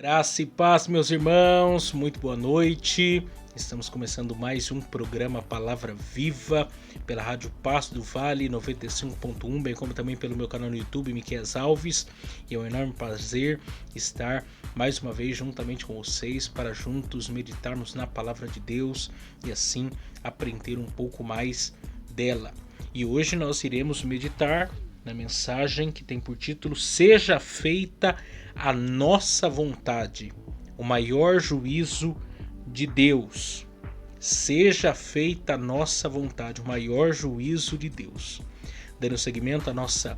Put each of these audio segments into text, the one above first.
Graça e paz, meus irmãos, muito boa noite. Estamos começando mais um programa Palavra Viva pela Rádio Passo do Vale 95.1, bem como também pelo meu canal no YouTube, Miquel Alves. E é um enorme prazer estar mais uma vez juntamente com vocês para juntos meditarmos na Palavra de Deus e assim aprender um pouco mais dela. E hoje nós iremos meditar na mensagem que tem por título Seja feita a nossa vontade, o maior juízo de Deus. Seja feita a nossa vontade, o maior juízo de Deus. Dando seguimento à nossa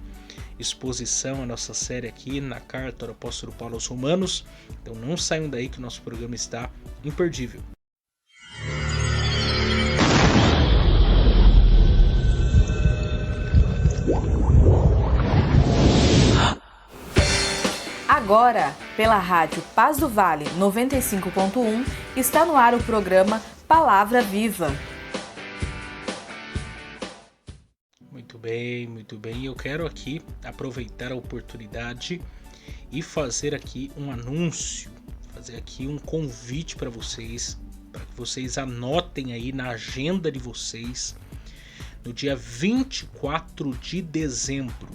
exposição, à nossa série aqui na carta do apóstolo Paulo aos Romanos. Então não saiam daí que o nosso programa está imperdível. Agora, pela Rádio Paz do Vale 95.1, está no ar o programa Palavra Viva. Muito bem. Eu quero aqui aproveitar a oportunidade e fazer aqui um anúncio, fazer aqui um convite para que vocês anotem aí na agenda de vocês. No dia 24 de dezembro,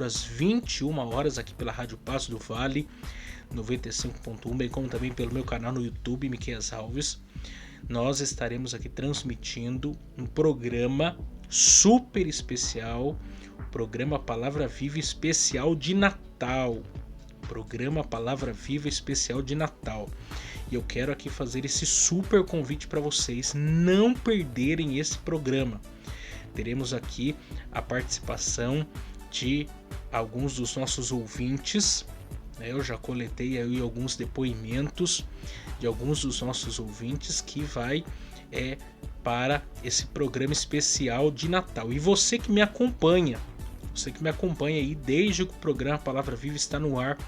às 21 horas, aqui pela Rádio Passo do Vale 95.1, bem como também pelo meu canal no YouTube, Miquel Alves, nós estaremos aqui transmitindo um programa super especial, o programa Palavra Viva Especial de Natal. Programa Palavra Viva Especial de Natal. E eu quero aqui fazer esse super convite para vocês não perderem esse programa. Teremos aqui a participação de alguns dos nossos ouvintes. Eu já coletei aí alguns depoimentos de alguns dos nossos ouvintes que vai para esse programa especial de Natal. E você que me acompanha aí desde que o programa Palavra Viva está no ar,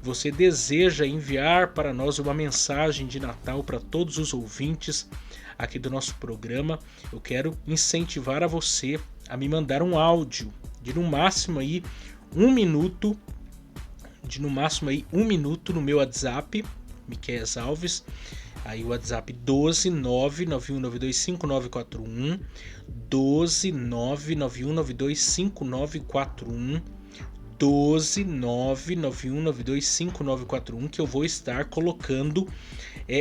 você deseja enviar para nós uma mensagem de Natal para todos os ouvintes aqui do nosso programa, eu quero incentivar a você a me mandar um áudio de no máximo aí um minuto no meu WhatsApp, Miquel Alves. Aí o WhatsApp 12991925941, 12991925941, 12991925941, que eu vou estar colocando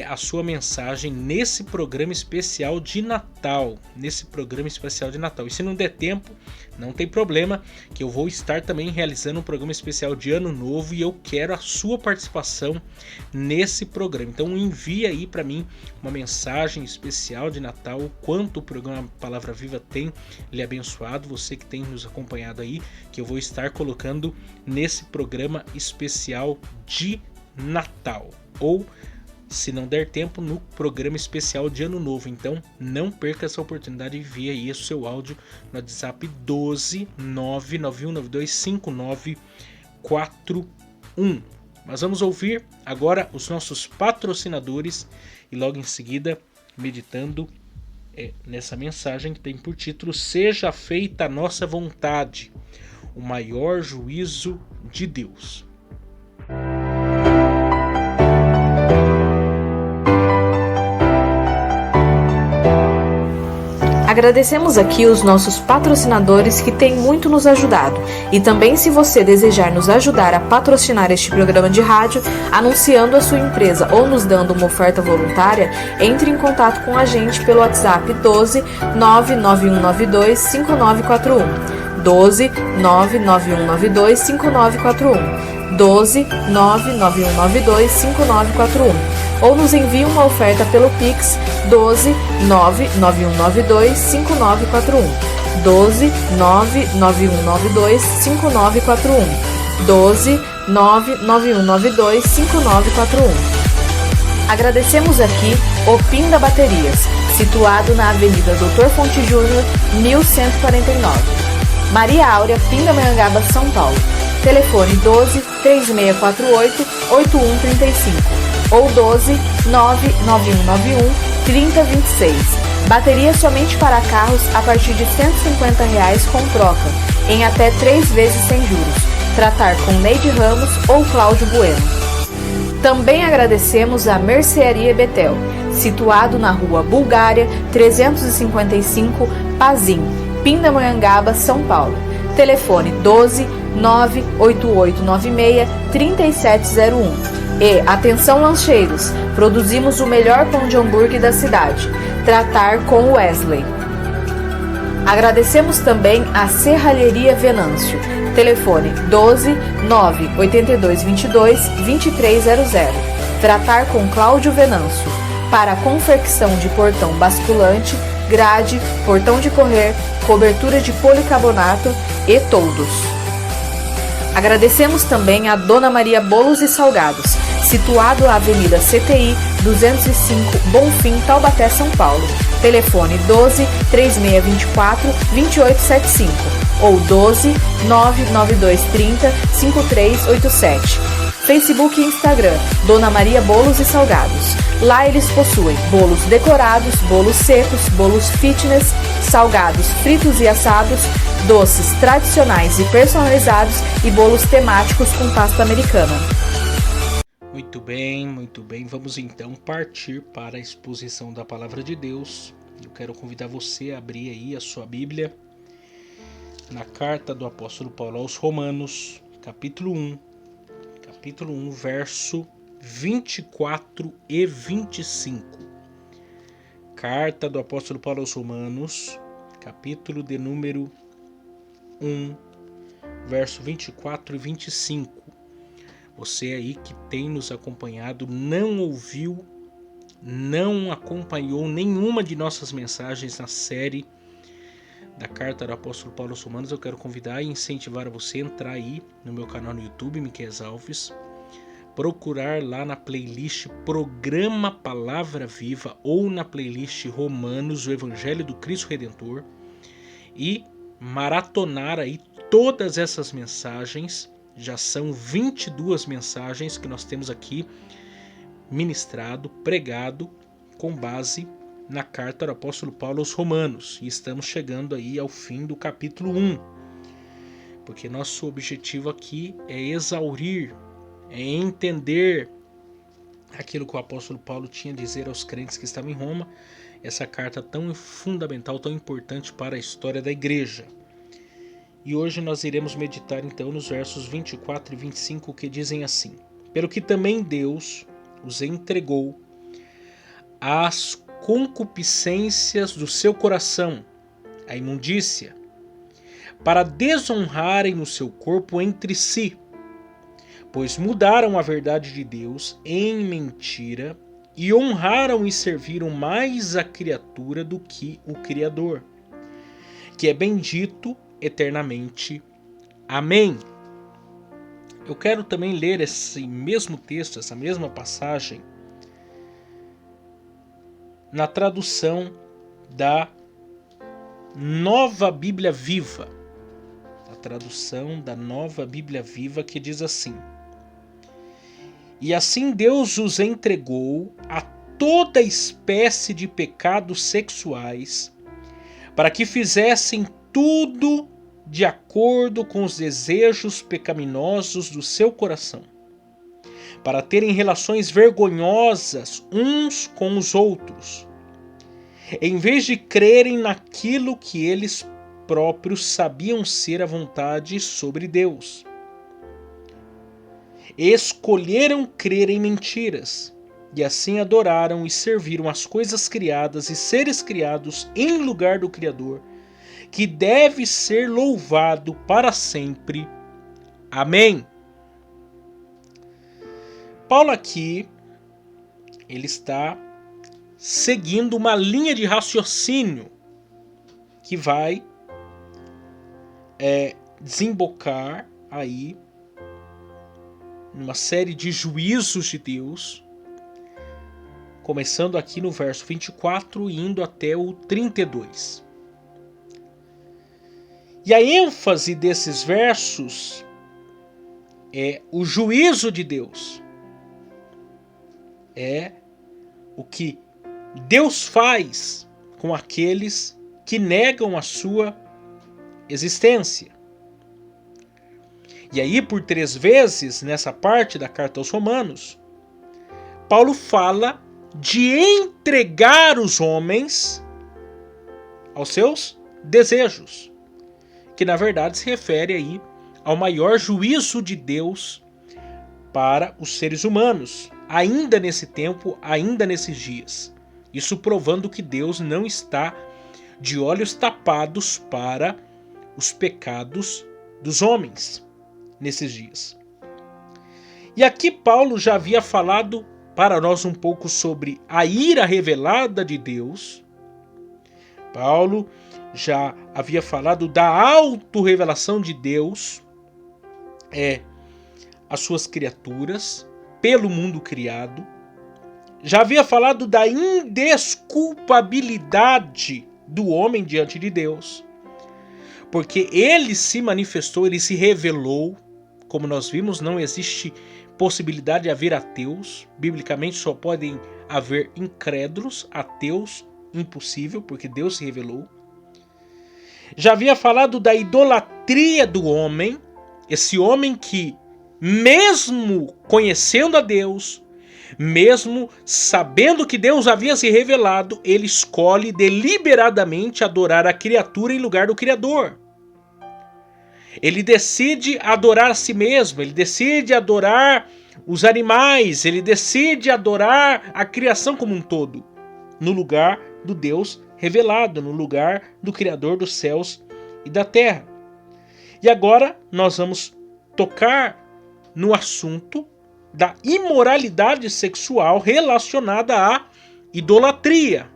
a sua mensagem nesse programa especial de Natal. E se não der tempo, não tem problema, que eu vou estar também realizando um programa especial de Ano Novo e eu quero a sua participação nesse programa. Então envie aí para mim uma mensagem especial de Natal, o quanto o programa Palavra Viva tem lhe abençoado, você que tem nos acompanhado aí, que eu vou estar colocando nesse programa especial de Natal. Ou, se não der tempo, no programa especial de Ano Novo. Então não perca essa oportunidade e envie aí o seu áudio no WhatsApp 12991925941. Mas vamos ouvir agora os nossos patrocinadores e logo em seguida meditando nessa mensagem que tem por título Seja feita a nossa vontade, o maior juízo de Deus. Agradecemos aqui os nossos patrocinadores que têm muito nos ajudado. E também, se você desejar nos ajudar a patrocinar este programa de rádio, anunciando a sua empresa ou nos dando uma oferta voluntária, entre em contato com a gente pelo WhatsApp 12 99192 5941. 12 99192 5941. 12 99192 5941. Ou nos envie uma oferta pelo Pix 12 99192 5941. 12 99192 5941. 12 99192 5941. Agradecemos aqui o Pinda Baterias, situado na Avenida Dr. Fonte Júnior, 1149. Maria Áurea, Pindamonhangaba, São Paulo. Telefone 12 3648 8135 ou 12 99191 3026. Bateria somente para carros a partir de R$ 150 com troca, em até 3 vezes sem juros. tratar com Neide Ramos ou Cláudio Bueno. Também agradecemos a Mercearia Betel, situado na Rua Bulgária 355, Pazim, Pindamonhangaba, São Paulo. Telefone 12 98896 3701. E atenção lancheiros, produzimos o melhor pão de hambúrguer da cidade. Tratar com Wesley. Agradecemos também a Serralheria Venâncio. Telefone 12 98222 2300. Tratar com Cláudio Venâncio. Para a confecção de portão basculante, grade, portão de correr, cobertura de policarbonato e toldos. Agradecemos também a Dona Maria Bolos e Salgados, situado na Avenida CTI 205, Bonfim, Taubaté, São Paulo. Telefone 12 3624 2875 ou 12 99230 5387. Facebook e Instagram, Dona Maria Bolos e Salgados. Lá eles possuem bolos decorados, bolos secos, bolos fitness, salgados fritos e assados, doces tradicionais e personalizados e bolos temáticos com pasta americana. Muito bem, muito bem. Vamos então partir para a exposição da Palavra de Deus. Eu quero convidar você a abrir aí a sua Bíblia na carta do apóstolo Paulo aos Romanos, capítulo 1, verso 24 e 25. Carta do apóstolo Paulo aos Romanos, capítulo de número 1, verso 24 e 25. Você aí que tem nos acompanhado, não ouviu, não acompanhou nenhuma de nossas mensagens na série da carta do apóstolo Paulo aos Romanos, eu quero convidar e incentivar você a entrar aí no meu canal no YouTube, Miqueias Alves, procurar lá na playlist Programa Palavra Viva ou na playlist Romanos, o Evangelho do Cristo Redentor, e maratonar aí todas essas mensagens. Já são 22 mensagens que nós temos aqui ministrado, pregado com base na carta do apóstolo Paulo aos Romanos. E estamos chegando aí ao fim do capítulo 1. Porque nosso objetivo aqui é exaurir, é entender aquilo que o apóstolo Paulo tinha a dizer aos crentes que estavam em Roma. Essa carta tão fundamental, tão importante para a história da igreja. E hoje nós iremos meditar então nos versos 24 e 25 que dizem assim: pelo que também Deus os entregou às concupiscências do seu coração, a imundícia, para desonrarem no seu corpo entre si, pois mudaram a verdade de Deus em mentira e honraram e serviram mais a criatura do que o Criador, que é bendito eternamente. Amém. Eu quero também ler esse mesmo texto, essa mesma passagem, na tradução da Nova Bíblia Viva. A tradução da Nova Bíblia Viva, que diz assim: e assim Deus os entregou a toda espécie de pecados sexuais, para que fizessem tudo de acordo com os desejos pecaminosos do seu coração, para terem relações vergonhosas uns com os outros, em vez de crerem naquilo que eles próprios sabiam ser a vontade sobre Deus. Escolheram crer em mentiras, e assim adoraram e serviram as coisas criadas e seres criados em lugar do Criador, que deve ser louvado para sempre. Amém. Paulo aqui, ele está seguindo uma linha de raciocínio que vai desembocar aí numa série de juízos de Deus, começando aqui no verso 24 e indo até o 32. E a ênfase desses versos é o juízo de Deus. É o que Deus faz com aqueles que negam a sua existência. E aí, por 3 vezes, nessa parte da carta aos Romanos, Paulo fala de entregar os homens aos seus desejos, que na verdade se refere aí ao maior juízo de Deus para os seres humanos, ainda nesse tempo, ainda nesses dias. Isso provando que Deus não está de olhos tapados para os pecados dos homens nesses dias. E aqui Paulo já havia falado para nós um pouco sobre a ira revelada de Deus. Paulo já havia falado da autorrevelação de Deus às suas criaturas, pelo mundo criado. Já havia falado da indesculpabilidade do homem diante de Deus, porque ele se manifestou, ele se revelou. Como nós vimos, não existe possibilidade de haver ateus. Biblicamente só podem haver incrédulos, ateus, impossível, porque Deus se revelou. Já havia falado da idolatria do homem, esse homem que, mesmo conhecendo a Deus, mesmo sabendo que Deus havia se revelado, ele escolhe deliberadamente adorar a criatura em lugar do Criador. Ele decide adorar a si mesmo, ele decide adorar os animais, ele decide adorar a criação como um todo, no lugar do Deus revelado, no lugar do Criador dos céus e da terra. E agora nós vamos tocar no assunto da imoralidade sexual relacionada à idolatria.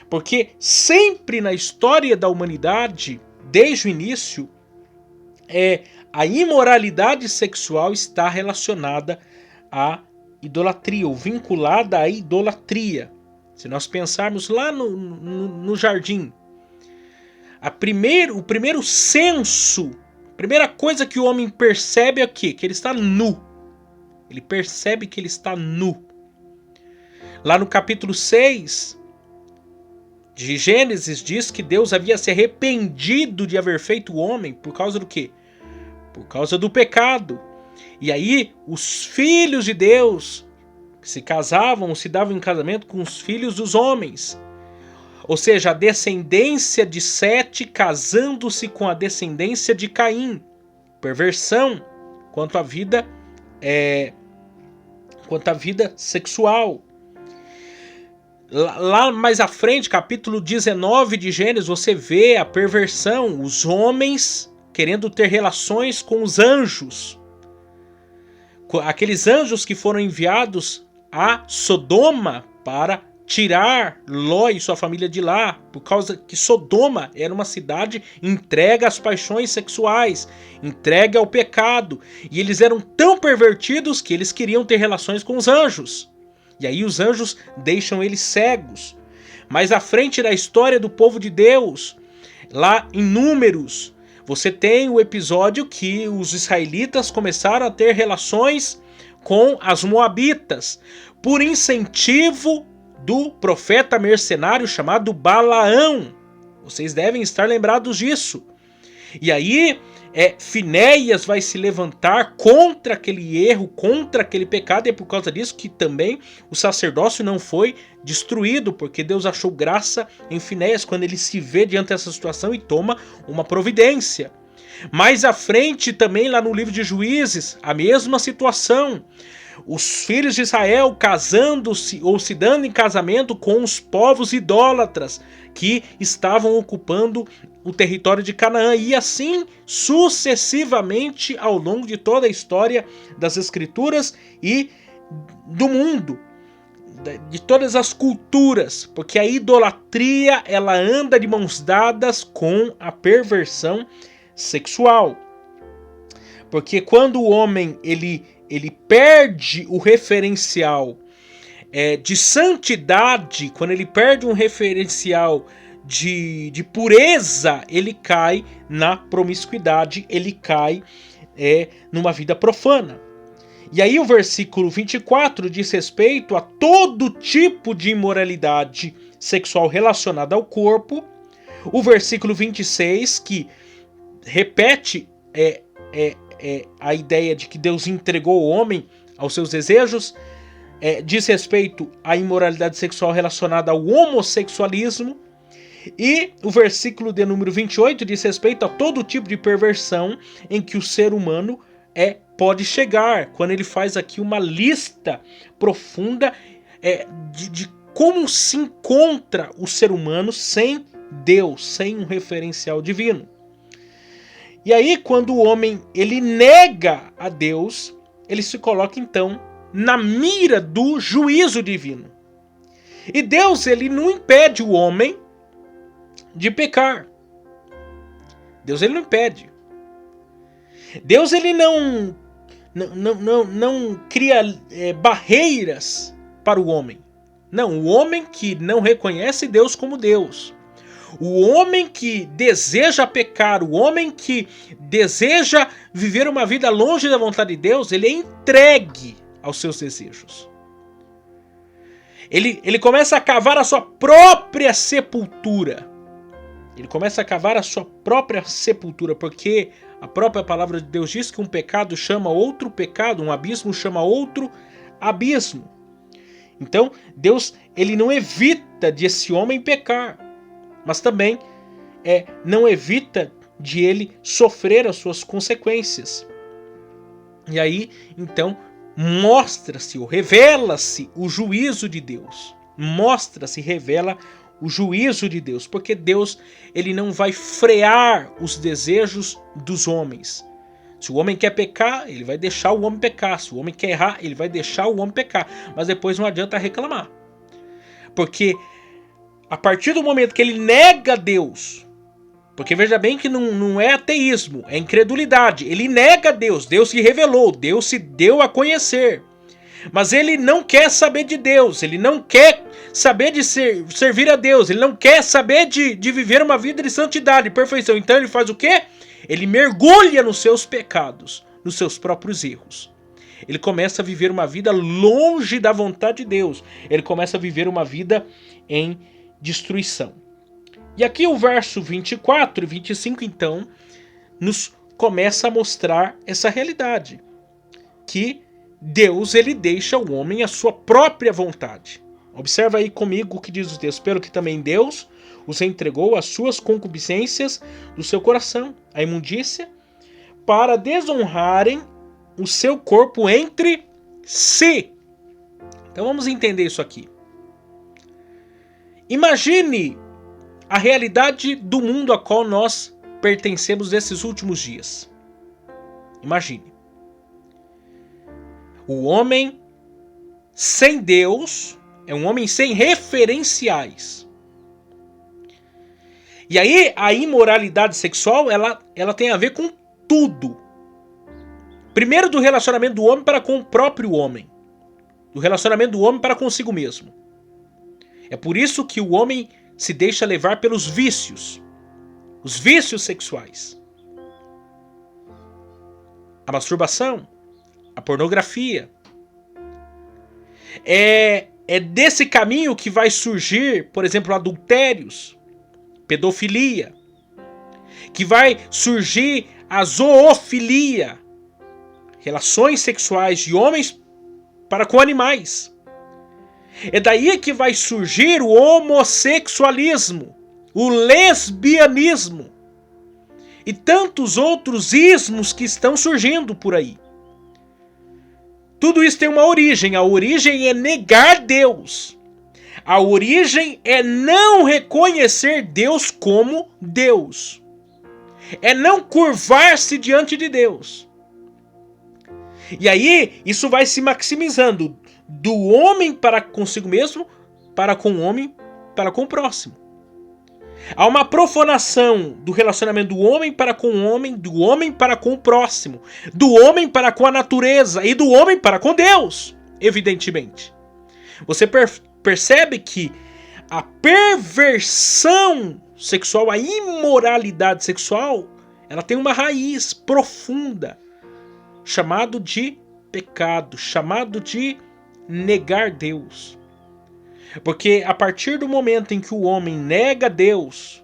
Porque sempre na história da humanidade, desde o início, a imoralidade sexual está relacionada à idolatria, ou vinculada à idolatria. Se nós pensarmos lá no jardim, o primeiro senso, a primeira coisa que o homem percebe é o quê? Que ele está nu. Ele percebe que ele está nu. Lá no capítulo 6 de Gênesis diz que Deus havia se arrependido de haver feito o homem por causa do quê? Por causa do pecado. E aí os filhos de Deus que se casavam, se davam em casamento com os filhos dos homens. Ou seja, a descendência de Sete casando-se com a descendência de Caim. Perversão quanto à vida sexual. Lá mais à frente, capítulo 19 de Gênesis, você vê a perversão, os homens querendo ter relações com os anjos. Aqueles anjos que foram enviados a Sodoma para tirar Ló e sua família de lá, por causa que Sodoma era uma cidade entregue às paixões sexuais, entregue ao pecado, e eles eram tão pervertidos que eles queriam ter relações com os anjos, e aí os anjos deixam eles cegos. Mais à frente da história do povo de Deus, lá em Números, você tem o episódio que os israelitas começaram a ter relações com as moabitas, por incentivo do profeta mercenário chamado Balaão. Vocês devem estar lembrados disso. E aí Finéias vai se levantar contra aquele erro, contra aquele pecado, e é por causa disso que também o sacerdócio não foi destruído, porque Deus achou graça em Finéias quando ele se vê diante dessa situação e toma uma providência. Mais à frente também lá no livro de Juízes, a mesma situação. Os filhos de Israel casando-se ou se dando em casamento com os povos idólatras que estavam ocupando o território de Canaã, e assim sucessivamente ao longo de toda a história das Escrituras e do mundo, de todas as culturas, porque a idolatria ela anda de mãos dadas com a perversão sexual. Porque quando o homem ele perde o referencial de santidade, quando ele perde um referencial de pureza, ele cai na promiscuidade, ele cai numa vida profana. E aí o versículo 24 diz respeito a todo tipo de imoralidade sexual relacionada ao corpo. O versículo 26 que repete a ideia de que Deus entregou o homem aos seus desejos, diz respeito à imoralidade sexual relacionada ao homossexualismo, e o versículo de número 28 diz respeito a todo tipo de perversão em que o ser humano pode chegar, quando ele faz aqui uma lista profunda de como se encontra o ser humano sem Deus, sem um referencial divino. E aí, quando o homem ele nega a Deus, ele se coloca então na mira do juízo divino. E Deus ele não impede o homem de pecar. Deus ele não impede. Deus ele não cria barreiras para o homem. Não, o homem que não reconhece Deus como Deus, o homem que deseja pecar, o homem que deseja viver uma vida longe da vontade de Deus, ele é entregue aos seus desejos. Ele começa a cavar a sua própria sepultura. Ele começa a cavar a sua própria sepultura, porque a própria palavra de Deus diz que um pecado chama outro pecado, um abismo chama outro abismo. Então, Deus ele não evita de esse homem pecar, mas também não evita de ele sofrer as suas consequências. E aí, então, mostra-se ou revela-se o juízo de Deus. Mostra-se, revela o juízo de Deus, porque Deus ele não vai frear os desejos dos homens. Se o homem quer pecar, ele vai deixar o homem pecar. Se o homem quer errar, ele vai deixar o homem pecar. Mas depois não adianta reclamar. Porque a partir do momento que ele nega Deus, porque veja bem que não é ateísmo, é incredulidade. Ele nega Deus, Deus se revelou, Deus se deu a conhecer. Mas ele não quer saber de Deus, ele não quer saber de servir a Deus, ele não quer saber de viver uma vida de santidade, perfeição. Então ele faz o quê? Ele mergulha nos seus pecados, nos seus próprios erros. Ele começa a viver uma vida longe da vontade de Deus. Ele começa a viver uma vida em destruição. E aqui o verso 24 e 25, então, nos começa a mostrar essa realidade. Que Deus, ele deixa o homem à sua própria vontade. Observa aí comigo o que diz o texto. Pelo que também Deus os entregou às suas concupiscências do seu coração, a imundícia, para desonrarem o seu corpo entre si. Então vamos entender isso aqui. Imagine a realidade do mundo a qual nós pertencemos nesses últimos dias. Imagine. O homem sem Deus é um homem sem referenciais. E aí a imoralidade sexual ela tem a ver com tudo. Primeiro, do relacionamento do homem para com o próprio homem. Do relacionamento do homem para consigo mesmo. É por isso que o homem se deixa levar pelos vícios. Os vícios sexuais. A masturbação. A pornografia. É desse caminho que vai surgir, por exemplo, adultérios. Pedofilia. Que vai surgir a zoofilia. Relações sexuais de homens para com animais. É daí que vai surgir o homossexualismo, o lesbianismo e tantos outros ismos que estão surgindo por aí. Tudo isso tem uma origem. A origem é negar Deus. A origem é não reconhecer Deus como Deus. É não curvar-se diante de Deus. E aí, isso vai se maximizando do homem para consigo mesmo, para com o homem, para com o próximo. Há uma profanação do relacionamento do homem para com o homem, do homem para com o próximo, do homem para com a natureza e do homem para com Deus, evidentemente. Você percebe que a perversão sexual, a imoralidade sexual, ela tem uma raiz profunda, chamado de pecado, chamado de negar Deus. Porque a partir do momento em que o homem nega Deus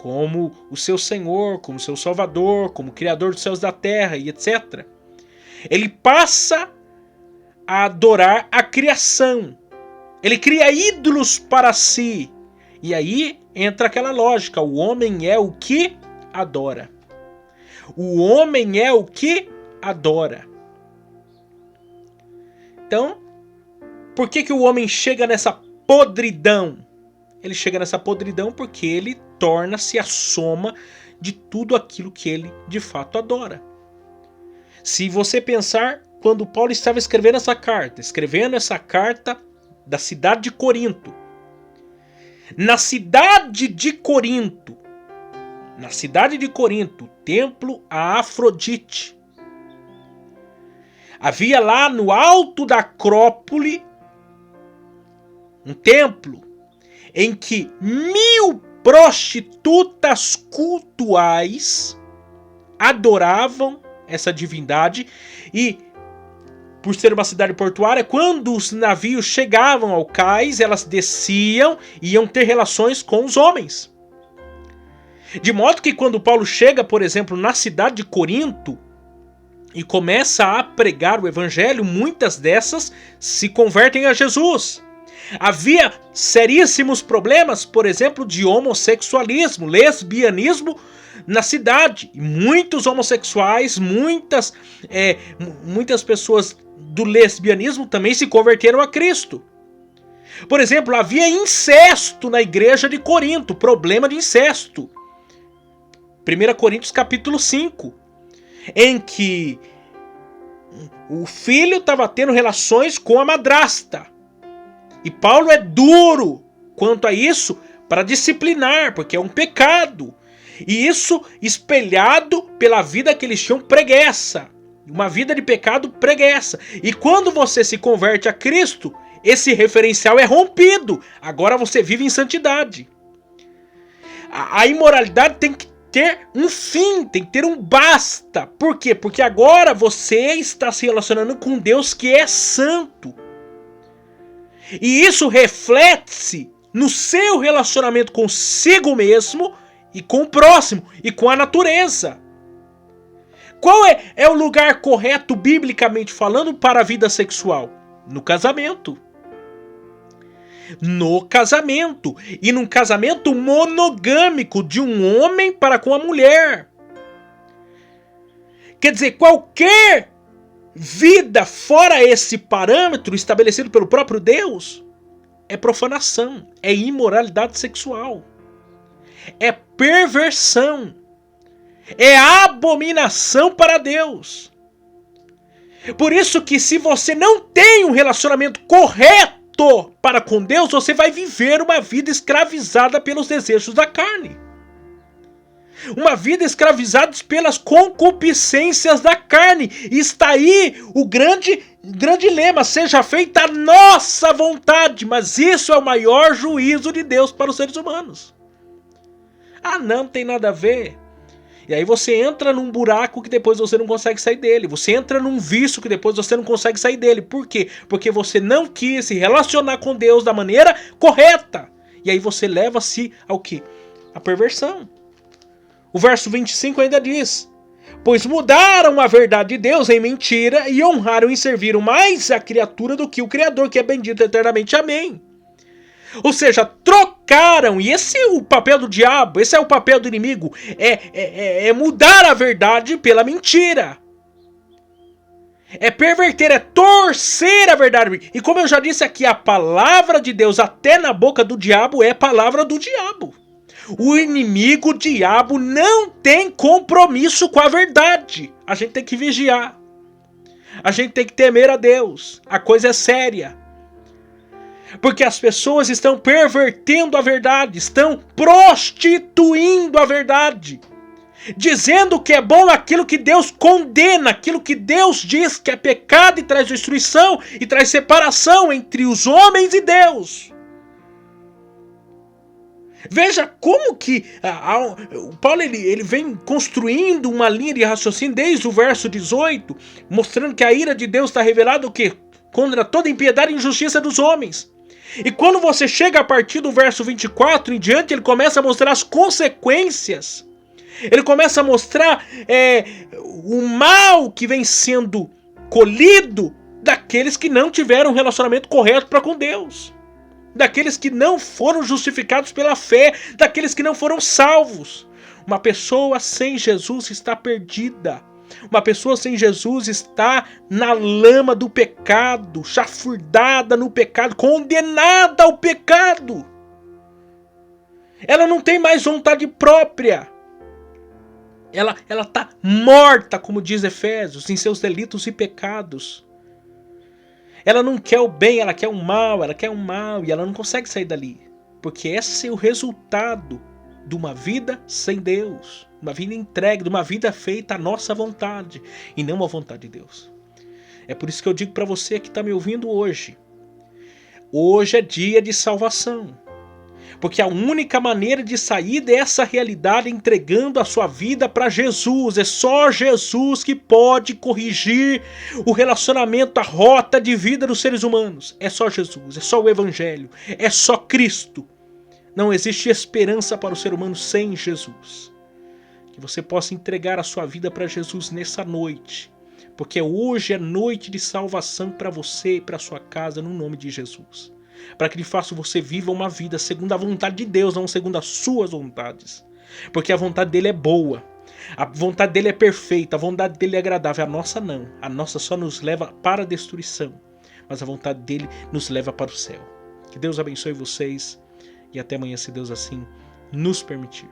como o seu Senhor, como o seu Salvador, como o Criador dos céus e da terra e etc. Ele passa a adorar a criação. Ele cria ídolos para si. E aí entra aquela lógica, o homem é o que adora. O homem é o que adora. Então, por que o homem chega nessa podridão? Ele chega nessa podridão porque ele torna-se a soma de tudo aquilo que ele de fato adora. Se você pensar, quando Paulo estava escrevendo essa carta da cidade de Corinto. Na cidade de Corinto, templo a Afrodite. Havia lá no alto da Acrópole um templo em que 1000 prostitutas cultuais adoravam essa divindade e, por ser uma cidade portuária, quando os navios chegavam ao cais, elas desciam e iam ter relações com os homens. De modo que quando Paulo chega, por exemplo, na cidade de Corinto e começa a pregar o evangelho, muitas dessas se convertem a Jesus. Havia seríssimos problemas, por exemplo, de homossexualismo, lesbianismo na cidade. E muitos homossexuais, muitas pessoas do lesbianismo também se converteram a Cristo. Por exemplo, havia incesto na igreja de Corinto, problema de incesto. 1 Coríntios capítulo 5, em que o filho estava tendo relações com a madrasta. E Paulo é duro quanto a isso para disciplinar, porque é um pecado. E isso espelhado pela vida que eles tinham preguiça. Uma vida de pecado preguiça. E quando você se converte a Cristo, esse referencial é rompido. Agora você vive em santidade. A imoralidade tem que ter um fim, tem que ter um basta. Por quê? Porque agora você está se relacionando com Deus que é santo. E isso reflete-se no seu relacionamento consigo mesmo e com o próximo e com a natureza. Qual é o lugar correto, biblicamente falando, para a vida sexual? No casamento. No casamento. E num casamento monogâmico de um homem para com a mulher. Quer dizer, qualquer vida fora esse parâmetro estabelecido pelo próprio Deus é profanação, é imoralidade sexual, é perversão, é abominação para Deus. Por isso que se você não tem um relacionamento correto para com Deus, você vai viver uma vida escravizada pelos desejos da carne. Uma vida escravizada pelas concupiscências da carne. E está aí o grande lema: seja feita a nossa vontade. Mas isso é o maior juízo de Deus para os seres humanos. Ah, não tem nada a ver. E aí você entra num buraco que depois você não consegue sair dele. Você entra num vício que depois você não consegue sair dele. Por quê? Porque você não quis se relacionar com Deus da maneira correta. E aí você leva-se ao quê? A perversão. O verso 25 ainda diz: pois mudaram a verdade de Deus em mentira e honraram e serviram mais a criatura do que o Criador, que é bendito eternamente. Amém. Ou seja, trocaram, e esse é o papel do diabo, esse é o papel do inimigo, é mudar a verdade pela mentira. É perverter, é torcer a verdade. E como eu já disse aqui, a palavra de Deus até na boca do diabo é palavra do diabo. O inimigo, o diabo, não tem compromisso com a verdade. A gente tem que vigiar. A gente tem que temer a Deus. A coisa é séria. Porque as pessoas estão pervertendo a verdade, estão prostituindo a verdade, dizendo que é bom aquilo que Deus condena, aquilo que Deus diz que é pecado e traz destruição e traz separação entre os homens e Deus. Veja como que o Paulo ele vem construindo uma linha de raciocínio desde o verso 18, mostrando que a ira de Deus está revelada o quê? Contra toda impiedade e injustiça dos homens. E quando você chega a partir do verso 24 em diante, ele começa a mostrar as consequências. Ele começa a mostrar o mal que vem sendo colhido daqueles que não tiveram um relacionamento correto para com Deus. Daqueles que não foram justificados pela fé, daqueles que não foram salvos. Uma pessoa sem Jesus está perdida. Uma pessoa sem Jesus está na lama do pecado, chafurdada no pecado, condenada ao pecado. Ela não tem mais vontade própria. Ela está morta, como diz Efésios, em seus delitos e pecados. Ela não quer o bem, ela quer o mal, e ela não consegue sair dali. Porque esse é o resultado de uma vida sem Deus, uma vida entregue, de uma vida feita à nossa vontade e não à vontade de Deus. É por isso que eu digo para você que está me ouvindo hoje é dia de salvação, porque a única maneira de sair dessa realidade é entregando a sua vida para Jesus. É só Jesus que pode corrigir o relacionamento, a rota de vida dos seres humanos. É só Jesus, é só o Evangelho, é só Cristo. Não existe esperança para o ser humano sem Jesus. Que você possa entregar a sua vida para Jesus nessa noite. Porque hoje é noite de salvação para você e para sua casa, no nome de Jesus. Para que de fato você viva uma vida segundo a vontade de Deus, não segundo as suas vontades. Porque a vontade dele é boa. A vontade dele é perfeita, a vontade dele é agradável. A nossa não. A nossa só nos leva para a destruição. Mas a vontade dele nos leva para o céu. Que Deus abençoe vocês. E até amanhã, se Deus assim nos permitir.